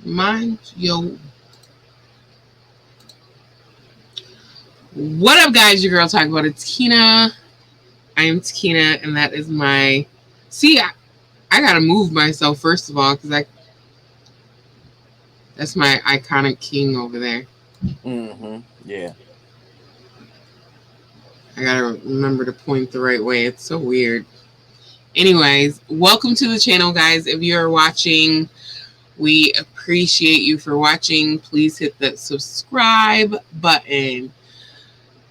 Mind yo. What up, guys? Your girl talking about it, Tina. I am Tina, and that is my. See, I gotta move myself first of all because that's my iconic king over there. Mm-hmm. Yeah. I gotta remember to point the right way. It's so weird. Anyways, welcome to the channel, guys. If you are watching, we appreciate you for watching. Please hit that subscribe button.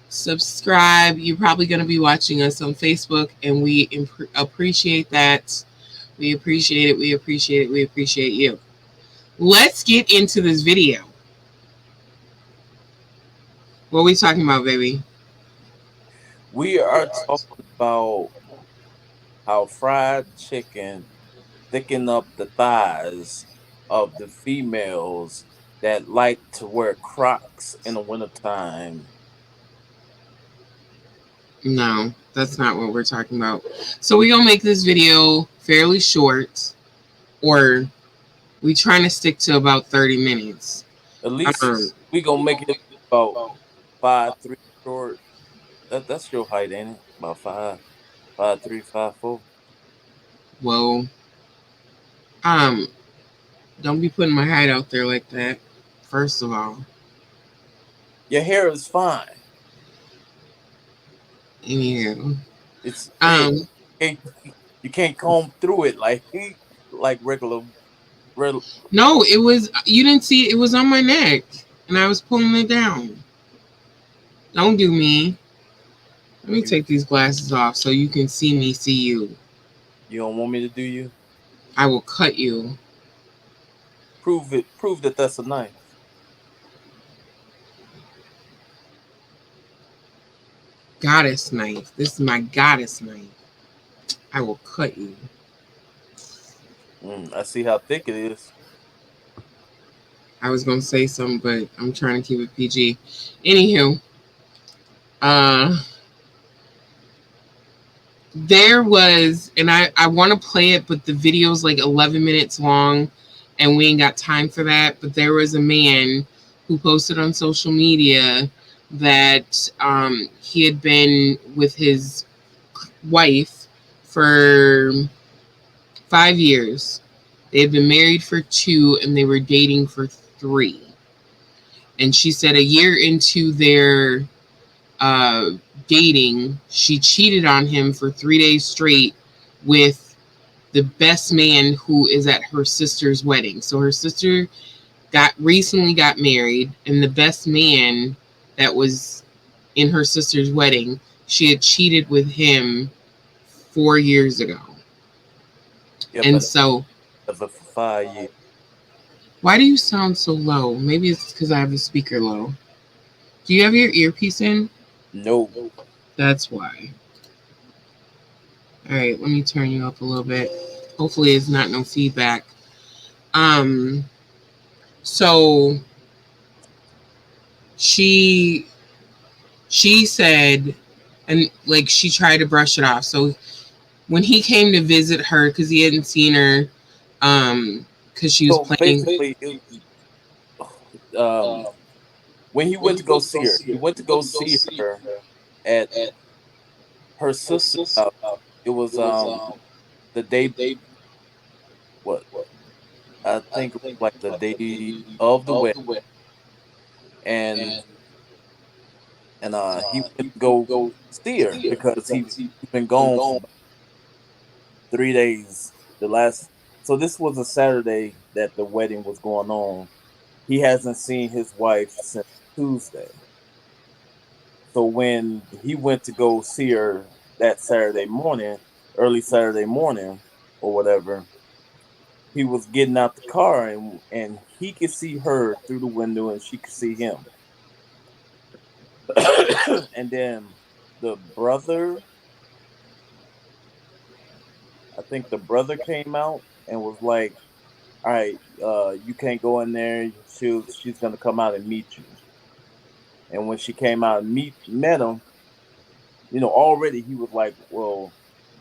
Subscribe. You're probably going to be watching us on Facebook, and we appreciate that. We appreciate it. We appreciate it. We appreciate you. Let's get into this video. What are we talking about, baby? We are talking about how fried chicken thicken up the thighs of the females that like to wear Crocs in the wintertime. No, that's not what we're talking about. So we're going to make this video fairly short, or we trying to stick to about 30 minutes. At least Um, we gonna make it about 5'3" short. That's your height, ain't it? About 5'3", 5'4". well, um, don't be putting my height out there like that, first of all. Your hair is fine. Anywho. It's straight. Um, Can't- You can't comb through it like like regular. no, it was, you didn't see it, it was on my neck, and I was pulling it down. Don't do me. Let me take these glasses off so you can see me see you. You don't want me to do you? I will cut you. Prove it. Prove that that's a knife. Goddess knife. This is my goddess knife. I will cut you. I see how thick it is. I was gonna say something, but I'm trying to keep it PG. Anywho, uh, there was, and I want to play it, but the video's like 11 minutes long, and we ain't got time for that. But there was a man who posted on social media that he had been with his wife for 5 years. They had been married for 2, and they were dating for 3. And she said a year into their uh, dating, she cheated on him for 3 days straight with the best man who is at her sister's wedding. So her sister recently got married, and the best man that was in her sister's wedding, she had cheated with him 4 years ago. Yeah, And but so, for 5 years. why do you sound so low? Maybe it's because I have the speaker low. Do you have your earpiece in? No. That's why. All right, let me turn you up a little bit. Hopefully, it's not no feedback. Um, so she said, and like she tried to brush it off. So when he came to visit her, because he hadn't seen her, because she was So playing. basically, um, when he went to go see her, he went to go see her at her sister's house. It was the day, what, I think it was like the day of the wedding, and he went to go see her because he been gone for about 3 days. The last, so this was a Saturday that the wedding was going on. He hasn't seen his wife since Tuesday. So when he went to go see her that Saturday morning, early Saturday morning or whatever, he was getting out the car, and he could see her through the window and she could see him. And then the brother, I think the brother came out and was like, "All right, you can't go in there. She's gonna come out and meet you." And when she came out and met him, already he was like, "Well,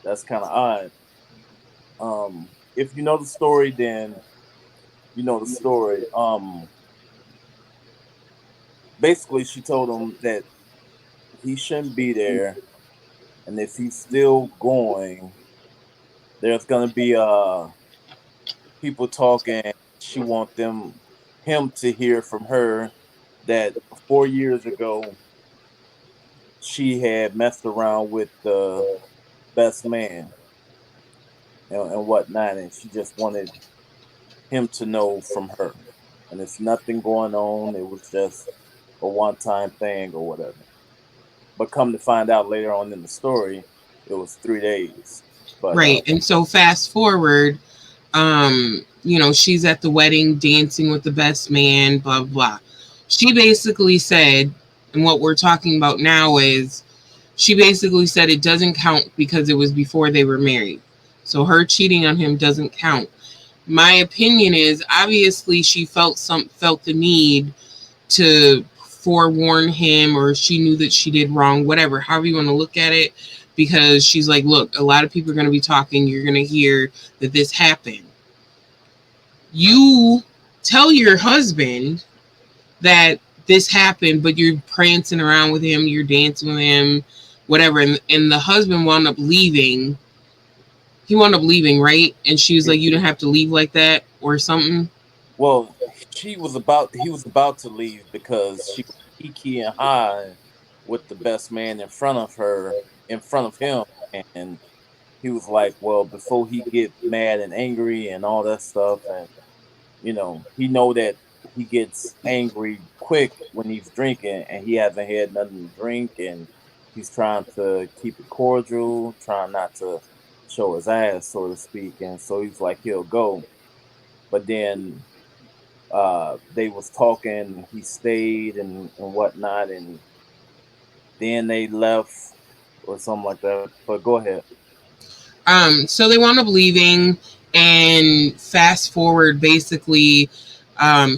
that's kind of odd." If you know the story, then you know the story. Basically, she told him that he shouldn't be there, and if he's still going, there's gonna be people talking. She want him to hear from her that 4 years ago she had messed around with the best man and whatnot, and she just wanted him to know from her. And it's nothing going on. It was just a one-time thing or whatever. But come to find out later on in the story, it was 3 days. But Right. And so fast forward, she's at the wedding dancing with the best man, blah, blah. She basically said, and what we're talking about now is she basically said it doesn't count because it was before they were married. So her cheating on him doesn't count. My opinion is obviously she felt the need to forewarn him, or she knew that she did wrong, whatever, however you want to look at it, because she's like, look, a lot of people are going to be talking. You're going to hear that this happened. You tell your husband that this happened, but you're prancing around with him, you're dancing with him, whatever. And the husband wound up leaving. He wound up leaving, right? And she was like, you don't have to leave like that or something. well, he was about to leave because she was kiki and high with the best man in front of him, and he was like, well, before he get mad and angry and all that stuff, and he know that he gets angry quick when he's drinking, and he hasn't had nothing to drink, and he's trying to keep it cordial, trying not to show his ass, so to speak, and so he's like, he'll go. But then they was talking, he stayed and whatnot, and then they left or something like that. But go ahead. So they wound up leaving, and fast forward, basically,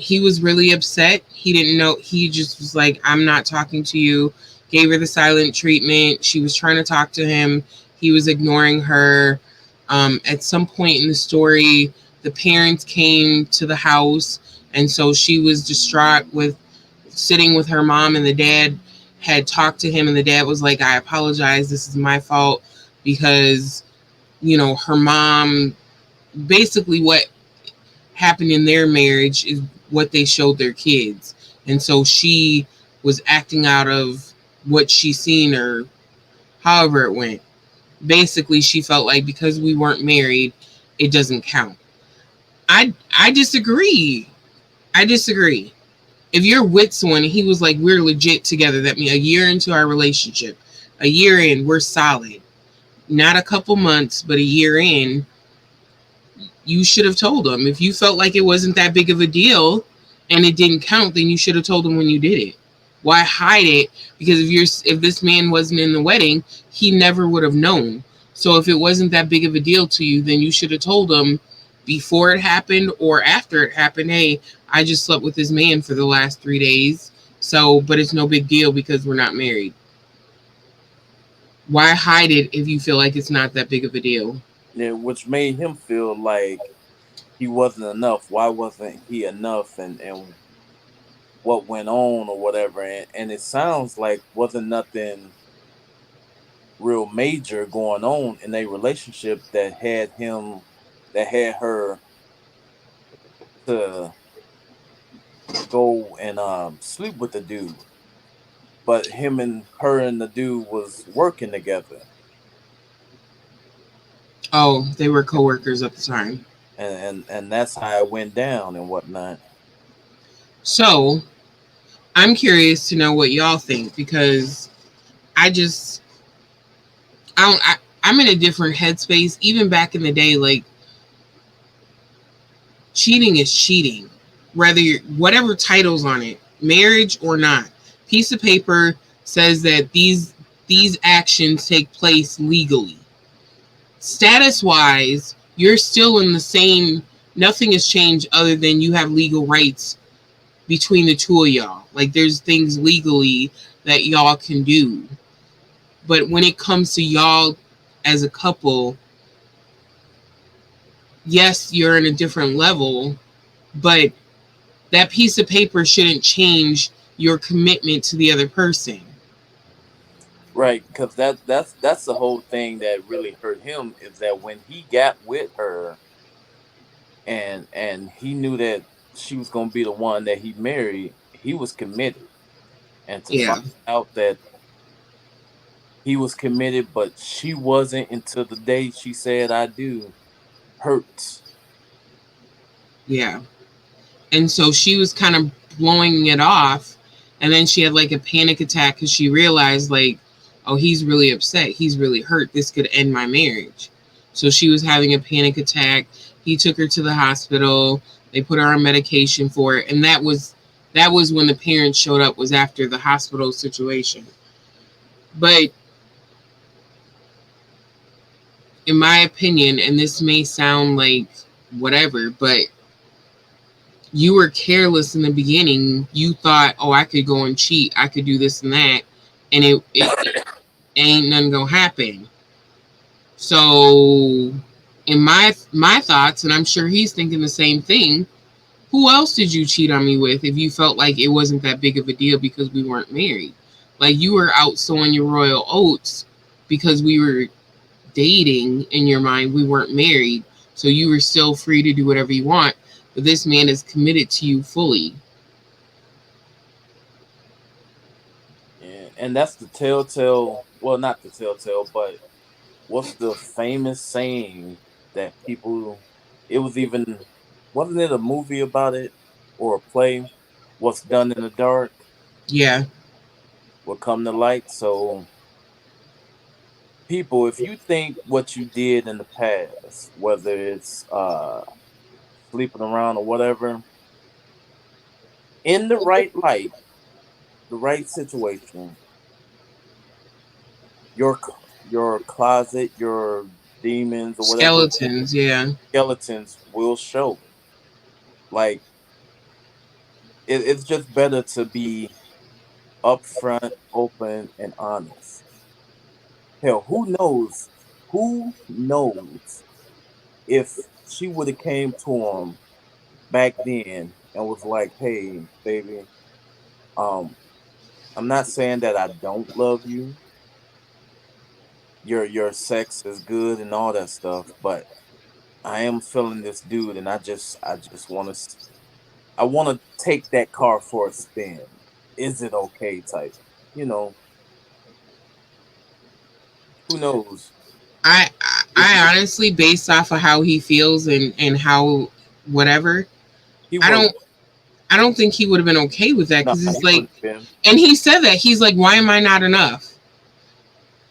he was really upset. He didn't know. He just was like, I'm not talking to you. Gave her the silent treatment. She was trying to talk to him. He was ignoring her. At some point in the story, the parents came to the house, and so she was distraught with sitting with her mom, and the dad had talked to him, and the dad was like, I apologize. This is my fault, because her mom, basically what happened in their marriage is what they showed their kids. And so she was acting out of what she seen, or however it went. Basically, she felt like because we weren't married, it doesn't count. I disagree. I disagree. If you're with someone, he was like, we're legit together. That means a year into our relationship, a year in, we're solid. Not a couple months, but a year in, you should have told him. If you felt like it wasn't that big of a deal and it didn't count, then you should have told him when you did it. Why hide it? Because if this man wasn't in the wedding, he never would have known. So if it wasn't that big of a deal to you, then you should have told him before it happened or after it happened, hey, I just slept with this man for the last 3 days. So, but it's no big deal because we're not married. Why hide it if you feel like it's not that big of a deal? Yeah, which made him feel like he wasn't enough. Why wasn't he enough? And what went on or whatever. And it sounds like wasn't nothing real major going on in a relationship that had her to go and sleep with the dude. But him and her and the dude was working together. Oh, they were coworkers at the time. And that's how it went down and whatnot. So I'm curious to know what y'all think, because I just I don't I'm in a different headspace. Even back in the day, like, cheating is cheating. Whether you're whatever title's on it, marriage or not. Piece of paper says that these actions take place legally. Status wise, you're still in the same, nothing has changed other than you have legal rights between the two of y'all. Like, there's things legally that y'all can do. But when it comes to y'all as a couple, yes, you're in a different level, but that piece of paper shouldn't change your commitment to the other person. Right, because that's the whole thing that really hurt him is that when he got with her and he knew that she was gonna be the one that he married, he was committed. And to find Yeah, out that he was committed, but she wasn't until the day she said I do, hurts. yeah. And so she was kind of blowing it off, and then she had like a panic attack because she realized like, oh, he's really upset, he's really hurt, this could end my marriage. So she was having a panic attack. He took her to the hospital, they put her on medication for it, and that was when the parents showed up, was after the hospital situation. But in my opinion, and this may sound like whatever, but you were careless in the beginning. You thought, oh, I could go and cheat, I could do this and that, and it ain't nothing gonna happen. So, in my thoughts, and I'm sure he's thinking the same thing. Who else did you cheat on me with if you felt like it wasn't that big of a deal because we weren't married? Like you were out sowing your royal oats because we were dating in your mind. We weren't married. So you were still free to do whatever you want. But this man is committed to you fully. And that's the telltale, well, not the telltale, but what's the famous saying that people, it was even, wasn't it a movie about it or a play? What's done in the dark Yeah. will come to light. So, people, if you think what you did in the past, whether it's sleeping around or whatever, in the right light, the right situation, your your closet, your demons or whatever Skeletons, yeah. skeletons will show. Like it's just better to be upfront, open, and honest. Hell, who knows? Who knows if she would have came to him back then and was like, "Hey, baby, um, I'm not saying that I don't love you. Your sex is good and all that stuff, but I am feeling this dude, and I just want to I want to take that car for a spin. Is it okay?" Type, you know, who knows? I If I honestly, based off of how he feels and how whatever, he I would, don't I don't think he would have been okay with that no, because it's he like, wouldn't have been. and he said that he's like, why am I not enough?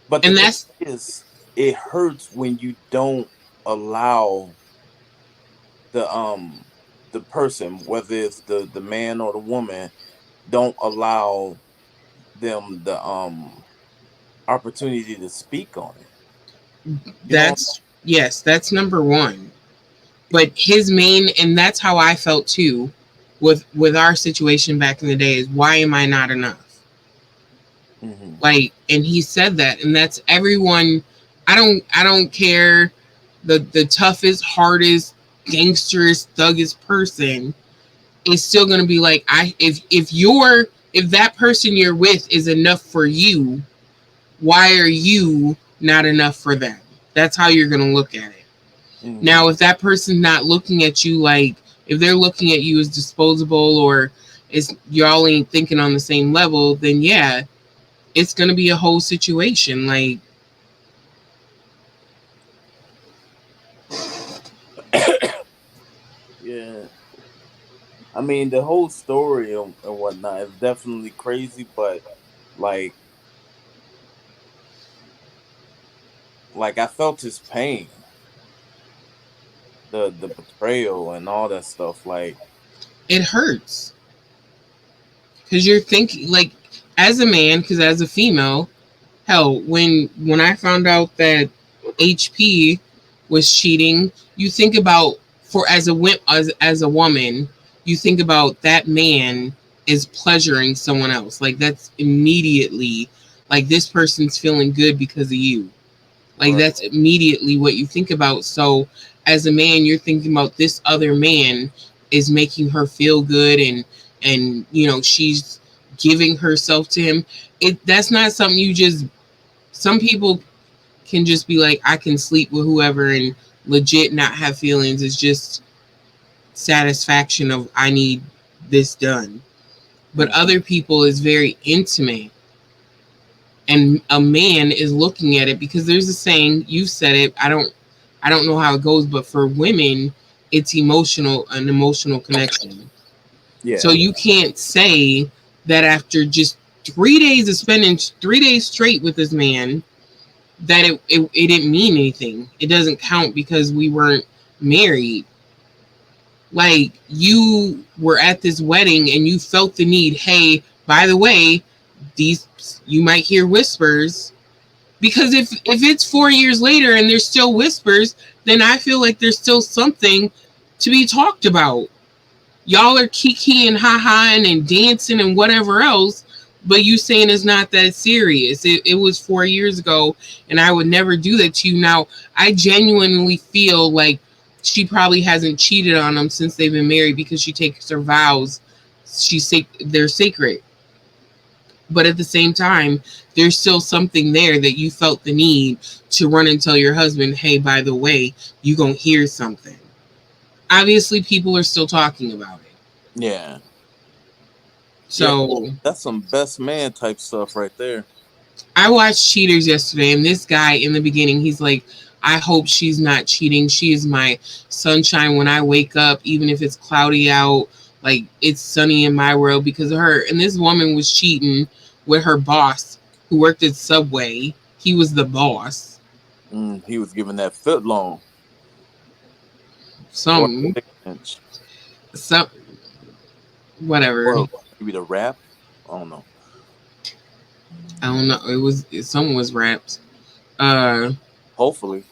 But the And thing that's is, it hurts when you don't allow the the person, whether it's the man or the woman, don't allow them the opportunity to speak on it. You know, that's yes, that's number one. But his main, and that's how I felt too, with our situation back in the day, is why am I not enough? hmm Like, and he said that, and that's everyone. I don't care, the toughest, hardest, gangsterest, thuggest person is still gonna be like, I if that person you're with is enough for you, why are you not enough for them? That's how you're gonna look at it. hmm Now, if that person's not looking at you like, if they're looking at you as disposable, or it's y'all ain't thinking on the same level, then yeah, it's gonna be a whole situation. Like, yeah. I mean, the whole story and whatnot is definitely crazy, but like, like I felt his pain, the betrayal and all that stuff. Like, it hurts because you're thinking like, as a man, because as a female, hell, when I found out that HP was cheating, you think about, for as a woman, you think about that man is pleasuring someone else. Like that's immediately, like, this person's feeling good because of you. Like right, that's immediately what you think about. So as a man, you're thinking about this other man is making her feel good, and she's giving herself to him. That's not something you just, some people can just be like, I can sleep with whoever and legit not have feelings. It's just satisfaction of, I need this done. But other people is very intimate, and a man is looking at it, because there's a saying, you've said it, I don't know how it goes, but for women it's an emotional connection. Yeah. So you can't say that after just 3 days of spending 3 days straight with this man, that it didn't mean anything. It doesn't count because we weren't married. Like, you were at this wedding and you felt the need, hey, by the way, these, you might hear whispers. Because if it's 4 years later and there's still whispers, then I feel like there's still something to be talked about. Y'all are kiki and ha-ha and dancing and whatever else, but you saying it's not that serious. It was 4 years ago, and I would never do that to you. Now, I genuinely feel like she probably hasn't cheated on him since they've been married, because she takes her vows. They're sacred. But at the same time, there's still something there that you felt the need to run and tell your husband, hey, by the way, you gonna hear something. Obviously, people are still talking about it. Yeah. So that's some best man type stuff right there. I watched Cheaters yesterday, and this guy in the beginning, he's like, I hope she's not cheating. She is my sunshine when I wake up, even if it's cloudy out. Like, it's sunny in my world because of her. And this woman was cheating with her boss, who worked at Subway. He was the boss. He was giving that foot long. Some whatever. Or maybe the rap. I don't know. Someone was wrapped. Hopefully.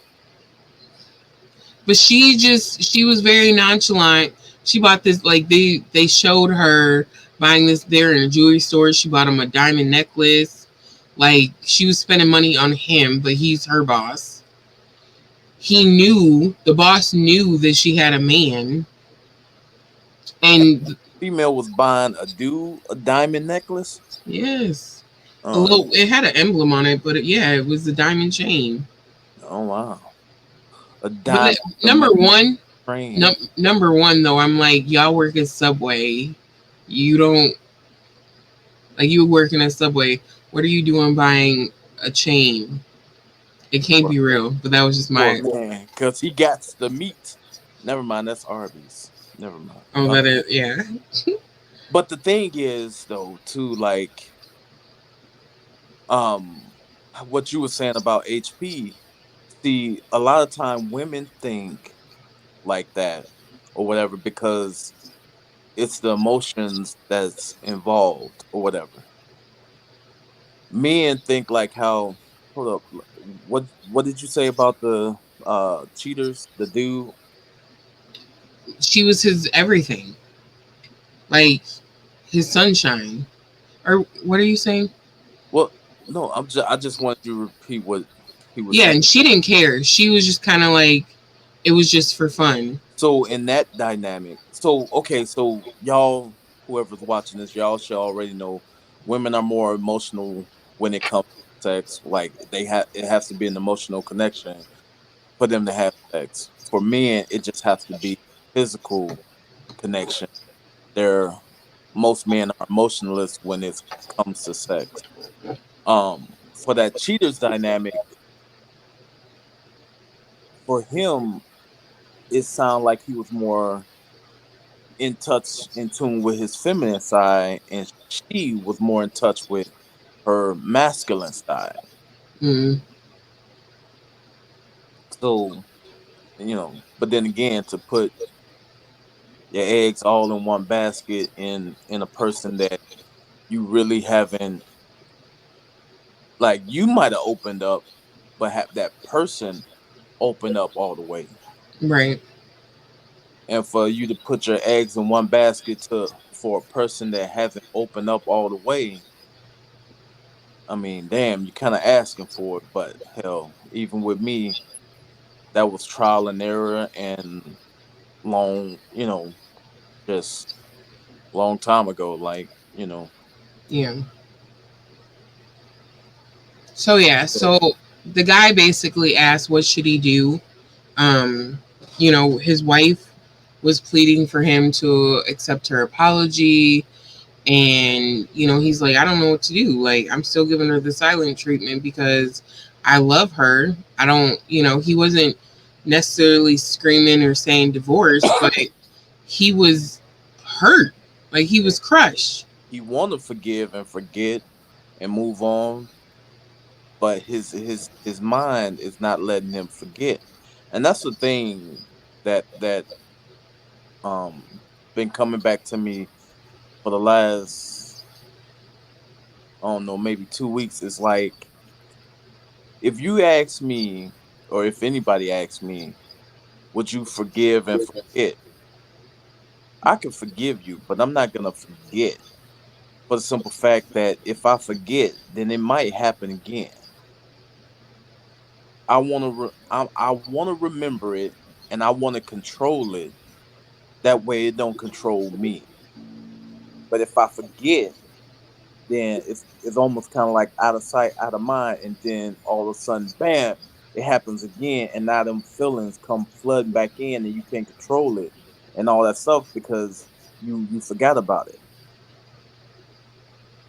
But she was very nonchalant. She bought this, like, they showed her buying this there in a jewelry store. She bought him a diamond necklace. Like, she was spending money on him, but he's her boss. The boss knew that she had a man. And the female was buying a diamond necklace? Yes. It had an emblem on it, but it was a diamond chain. Oh, wow. A diamond. Number one, though, I'm like, y'all work at Subway. You don't, like, you working at Subway. What are you doing buying a chain? It can't be real, but that was just my. Because he got the meat. Never mind, that's Arby's. Never mind. Oh, that is, yeah. But the thing is, though, too, like, what you were saying about HP. See, a lot of time women think like that or whatever because it's the emotions that's involved or whatever. Men think like how. Hold up. What did you say about the cheaters? The dude. She was his everything, like his sunshine. Or what are you saying? Well, no, I just wanted you to repeat what he was. Yeah, saying. and she didn't care. She was just kind of like, it was just for fun. So in that dynamic, so y'all, whoever's watching this, y'all should already know women are more emotional when it comes to sex. Like it has to be an emotional connection for them to have sex. For men, it just has to be physical connection. Most men are emotionless when it comes to sex. For that cheaters dynamic, for him, it sounded like he was more in tune with his feminine side, and she was more in touch with her masculine side. Mm. So, but then again, to put your eggs all in one basket in a person that you really haven't, like, you might have opened up, but have that person open up all the way. Right. And for you to put your eggs in one basket for a person that hasn't opened up all the way, I mean, damn, you're kind of asking for it. But hell, even with me, that was trial and error and long, just long time ago. Like, you know. Yeah. So yeah, so the guy basically asked what should he do. Um, his wife was pleading for him to accept her apology, and he's like, I don't know what to do. Like, I'm still giving her the silent treatment because I love her. I don't, he wasn't necessarily screaming or saying divorce, but he was hurt. Like, he was crushed. He want to forgive and forget and move on, but his mind is not letting him forget. And that's the thing that been coming back to me for the last, I don't know, maybe 2 weeks. Is like, if you ask me, or if anybody asks me, would you forgive and forget? I can forgive you, but I'm not gonna forget, for the simple fact that if I forget, then it might happen again. I want to remember it, and I want to control it. That way, it don't control me. But if I forget, then it's almost kind of like out of sight, out of mind, and then all of a sudden, bam, it happens again, and now them feelings come flooding back in, and you can't control it, and all that stuff because you forgot about it.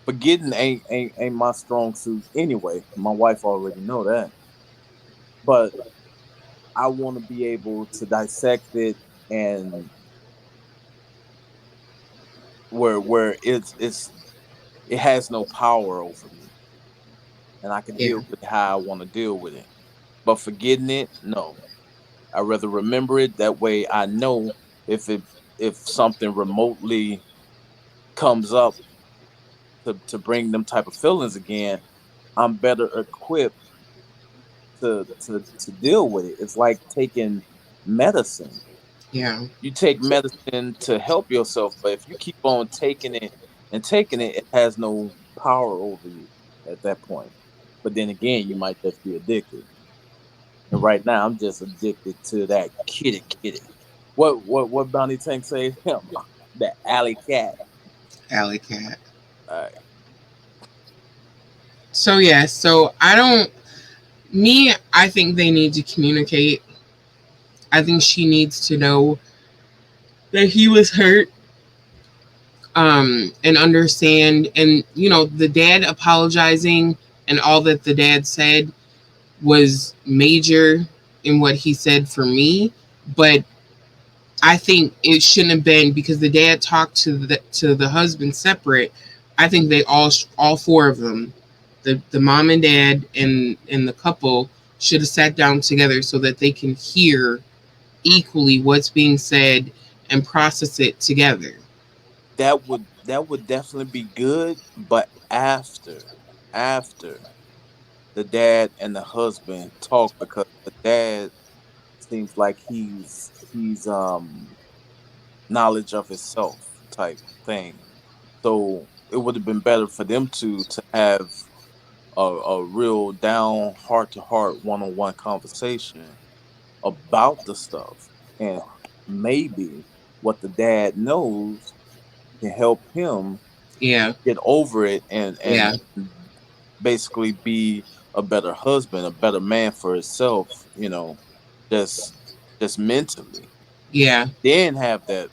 Forgetting ain't my strong suit anyway. My wife already know that, but I want to be able to dissect it, and where it has no power over me, and I can Yeah. deal with it how I want to deal with it. But forgetting it, no. I rather remember it. That way, I know if it if something remotely comes up to bring them type of feelings again, I'm better equipped to deal with it. It's like taking medicine. Yeah. You take medicine to help yourself, but if you keep on taking it and taking it, it has no power over you at that point. But then again, you might just be addicted. And right now, I'm just addicted to that kitty. What Bounty Tank say? That alley cat. Alley cat. All right. So yeah, so I think they need to communicate. I think she needs to know that he was hurt, and understand, and the dad apologizing and all that the dad said was major in what he said for me, but I think it shouldn't have been because the dad talked to the husband separate. I think they all four of them, the mom and dad and the couple, should have sat down together so that they can hear equally what's being said and process it together. That would definitely be good, but after the dad and the husband talk, because the dad seems like he's knowledge of himself type thing. So it would have been better for them to have a real down heart to heart one on one conversation about the stuff, and maybe what the dad knows can help him Yeah, get over it, and yeah, basically be a better husband, a better man for himself, just just mentally. yeah. Then have that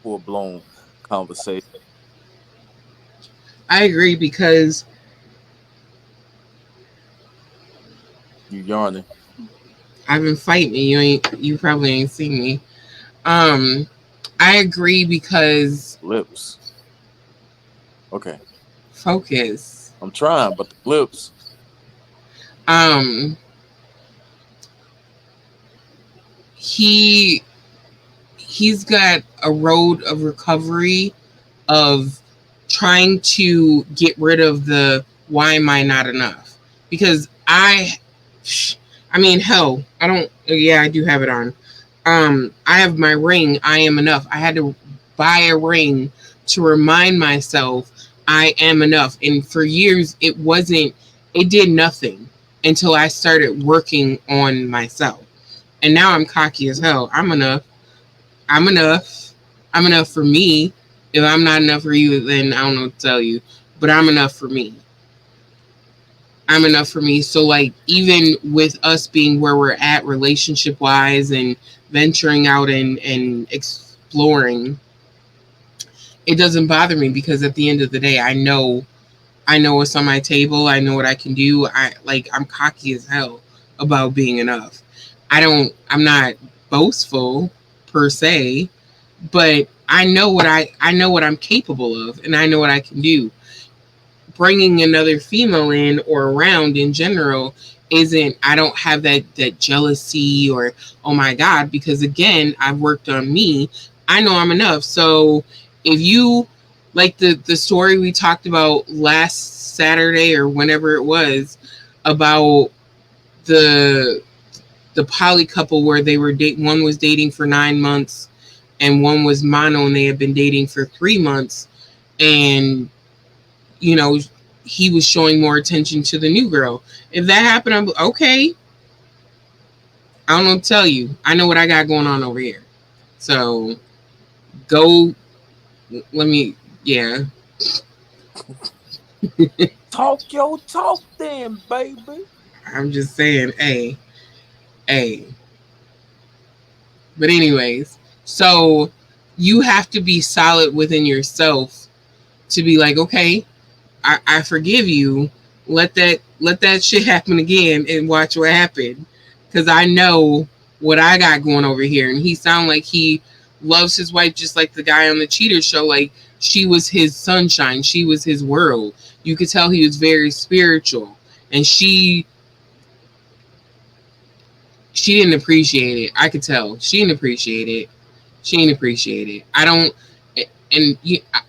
full blown conversation. I agree because You yarning I've been fighting. You probably ain't seen me. Um, I agree because lips. Okay. focus. I'm trying, but the lips. Um, he he's got a road of recovery of trying to get rid of the why am I not enough? Because I mean, hell, I don't, yeah, I do have it on. I have my ring, I am enough. I had to buy a ring to remind myself I am enough. And for years, it did nothing until I started working on myself. And now I'm cocky as hell. I'm enough. I'm enough. I'm enough for me. If I'm not enough for you, then I don't know what to tell you. But I'm enough for me. I'm enough for me. So, like, even with us being where we're at relationship wise and venturing out and exploring, it doesn't bother me because at the end of the day, I know what's on my table. I know what I can do. I'm cocky as hell about being enough. I'm not boastful per se, but I know what I'm capable of and I know what I can do. Bringing another female in or around in general isn't, I don't have that jealousy or oh my god, because again, I've worked on me. I know I'm enough. So if you like the story we talked about last Saturday or whenever it was about the the poly couple where they were one was dating for 9 months and one was mono and they had been dating for 3 months, and you know, he was showing more attention to the new girl. If that happened, I'm okay. I don't know what to tell you. I know what I got going on over here. So go. Let me. Yeah. Talk your talk, then, baby. I'm just saying. Hey, hey. But anyways, so you have to be solid within yourself to be like, okay, I forgive you. Let that shit happen again and watch what happened. Cause I know what I got going over here. And he sound like he loves his wife just like the guy on the cheater show. Like she was his sunshine. She was his world. You could tell he was very spiritual. And she didn't appreciate it. I could tell. She didn't appreciate it. She didn't appreciate it. I don't. And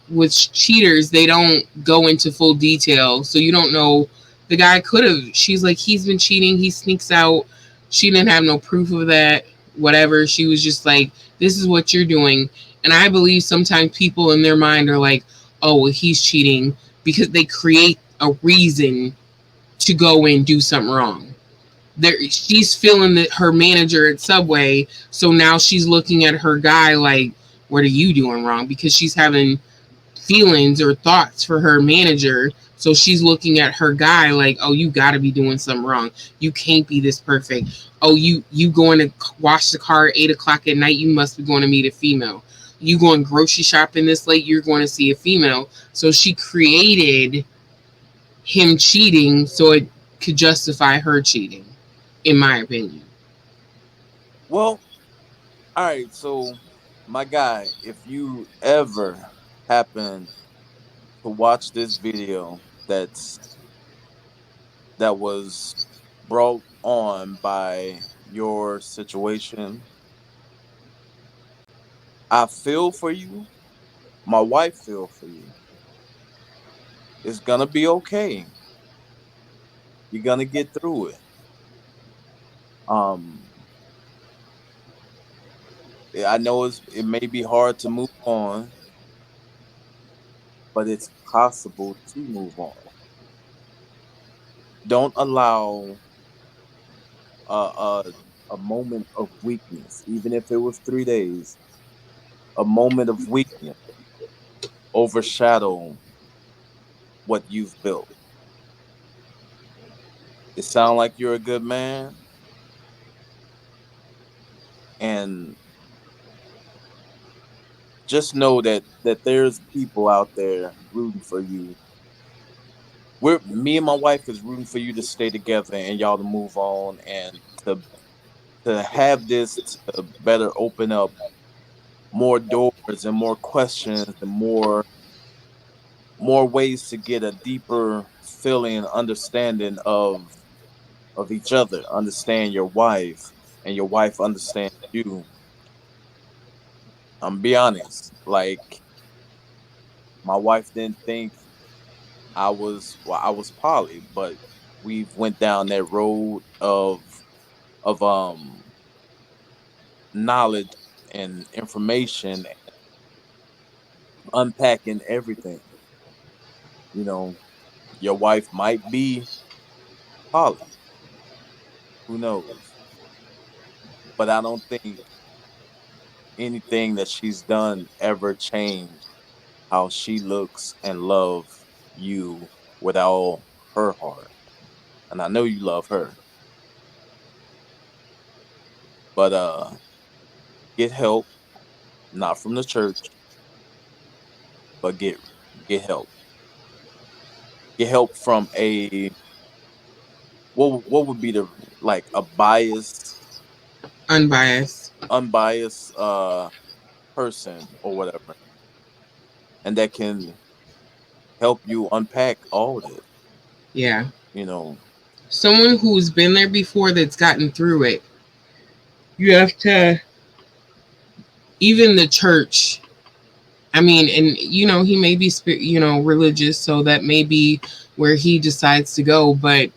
with cheaters, they don't go into full detail, so you don't know. The guy could have. She's like, he's been cheating. He sneaks out. She didn't have no proof of that. Whatever. She was just like, this is what you're doing. And I believe sometimes people in their mind are like, oh, well, he's cheating because they create a reason to go and do something wrong. She's feeling that her manager at Subway, so now she's looking at her guy like, what are you doing wrong? Because she's having feelings or thoughts for her manager, so she's looking at her guy like, oh, you got to be doing something wrong. You can't be this perfect. Oh, you going to wash the car at 8 o'clock at night, you must be going to meet a female. You going grocery shopping this late, you're going to see a female. So she created him cheating so it could justify her cheating, in my opinion. Well, all right. So, my guy, if you ever happen to watch this video that was brought on by your situation, I feel for you. My wife feel for you. It's gonna be okay. You're gonna get through it. Um, I know it may be hard to move on, but it's possible to move on. Don't allow a a moment of weakness, even if it was 3 days, a moment of weakness overshadow what you've built. It sounds like you're a good man, and just know that there's people out there rooting for you. Me and my wife is rooting for you to stay together and y'all to move on and to have this to better open up more doors and more questions and more ways to get a deeper feeling and understanding of each other. Understand your wife and your wife understand you. I'm be honest, like my wife didn't think I was poly, but we've went down that road of knowledge and information, unpacking everything. You know, your wife might be poly, who knows? But I don't think anything that she's done ever change how she looks and love you with all her heart. And I know you love her. But get help, not from the church, but get help. Get help from a what would be the like a biased, Unbiased. unbiased person or whatever, and that can help you unpack all this. Yeah. You know, Someone who's been there before that's gotten through it. You have to, even the church. I mean, and he may be religious, so that may be where he decides to go. But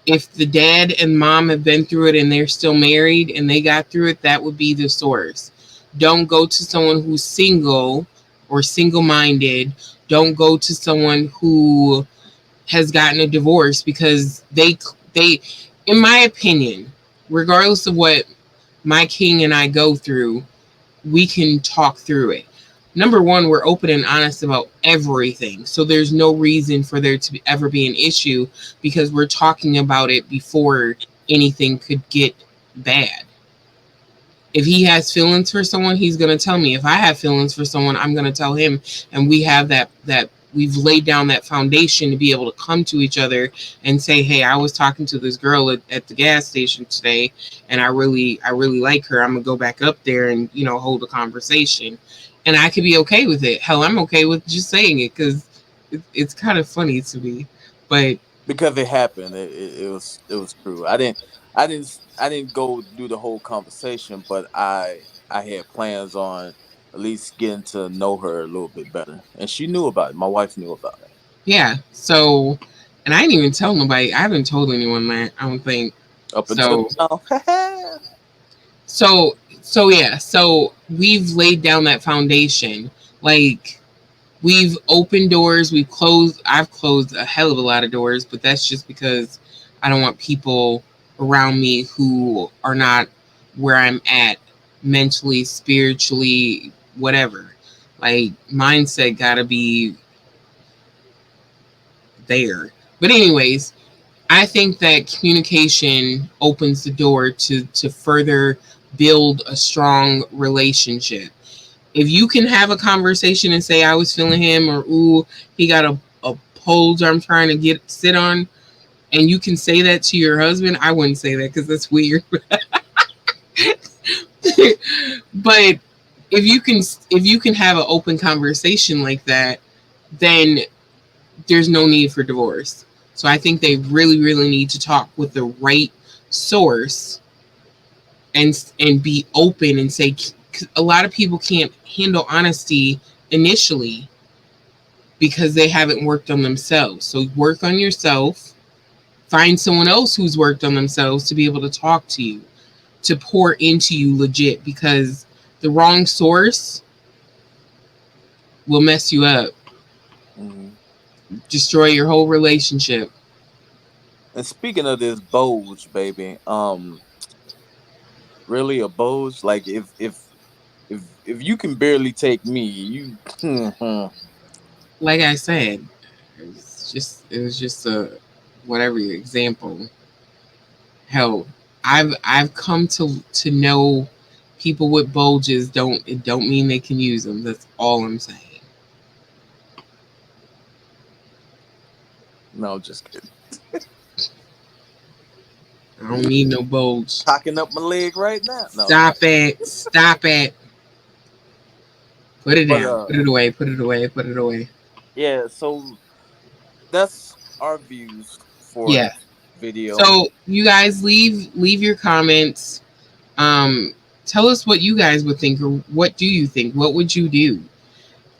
if the dad and mom have been through it and they're still married and they got through it, that would be the source. Don't go to someone who's single or single-minded. Don't go to someone who has gotten a divorce, because they, in my opinion, regardless of what my king and I go through, we can talk through it. Number one, we're open and honest about everything. So there's no reason for there to ever be an issue, because we're talking about it before anything could get bad. If he has feelings for someone, he's going to tell me. If I have feelings for someone, I'm going to tell him. And we have that we've laid down that foundation to be able to come to each other and say, hey, I was talking to this girl at the gas station today, and I really like her. I'm going to go back up there and, hold a conversation. And I could be okay with it. Hell, I'm okay with just saying it, because it's kind of funny to me. But because it happened, it was true. I didn't go do the whole conversation, but I had plans on at least getting to know her a little bit better, and she knew about it. My wife knew about it. Yeah. So, and I didn't even tell nobody. I haven't told anyone that, I don't think. Up until now. So yeah. So we've laid down that foundation. Like, we've opened doors. I've closed a hell of a lot of doors, but that's just because I don't want people around me who are not where I'm at mentally, spiritually, whatever. Like, mindset gotta be there. But anyways, I think that communication opens the door to further build a strong relationship. If you can have a conversation and say, I was feeling him, or ooh, he got a pole I'm trying to sit on, and you can say that to your husband, I wouldn't say that because that's weird. But if you can have an open conversation like that, then there's no need for divorce. So I think they really, really need to talk with the right source and be open and say, a lot of people can't handle honesty initially because they haven't worked on themselves. So work on yourself, find someone else who's worked on themselves to be able to talk to you, to pour into you legit, because the wrong source will mess you up. Mm-hmm. Destroy your whole relationship. And speaking of this Boge, baby, really a Boge? Like if you can barely take me, you Like I said, it was just a whatever example. Hell, I've come to know people with bulges don't mean they can use them. That's all I'm saying. No, just kidding. I don't need no bulge. Cocking up my leg right now. No. Stop it. Stop it. Put it down. Put it away. Put it away. Put it away. Yeah, so that's our views for this video. So you guys leave your comments. Tell us what you guys would think, or what do you think? What would you do?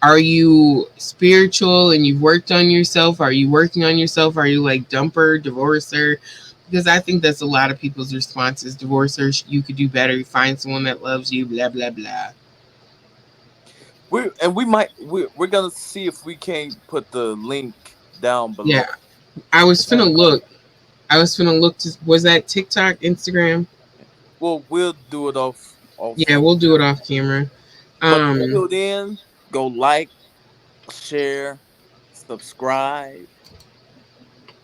Are you spiritual and you've worked on yourself? Are you working on yourself? Are you like dumper, divorcer? Because I think that's a lot of people's responses. Divorcer, you could do better. You find someone that loves you, blah, blah, blah. We're gonna see if we can't put the link down below. Yeah. I was finna look. Was that TikTok, Instagram? Well, we'll do it off. Yeah, we'll do it off camera. But Um, until then, go like, share, subscribe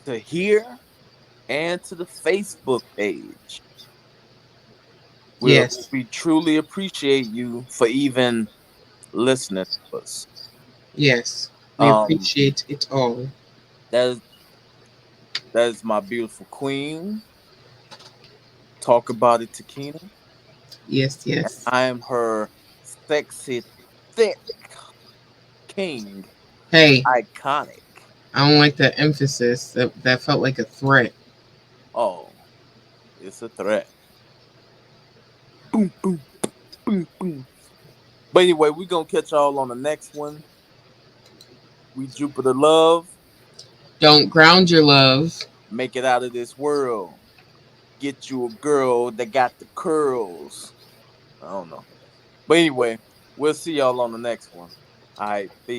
to here and to the Facebook page. yes, We truly appreciate you for even listening to us. yes. We Um, appreciate it all. that is that is my beautiful queen. Talk about it, Takina. Yes, And yes. I am her sexy, thick king, Hey, iconic. I don't like that emphasis. That felt like a threat. Oh, it's a threat. Boom, boom, boom, boom. But anyway, we're gonna catch y'all on the next one. We Jupiter love. Don't ground your love. Make it out of this world. Get you a girl that got the curls. I don't know. But anyway, we'll see y'all on the next one. All right, peace.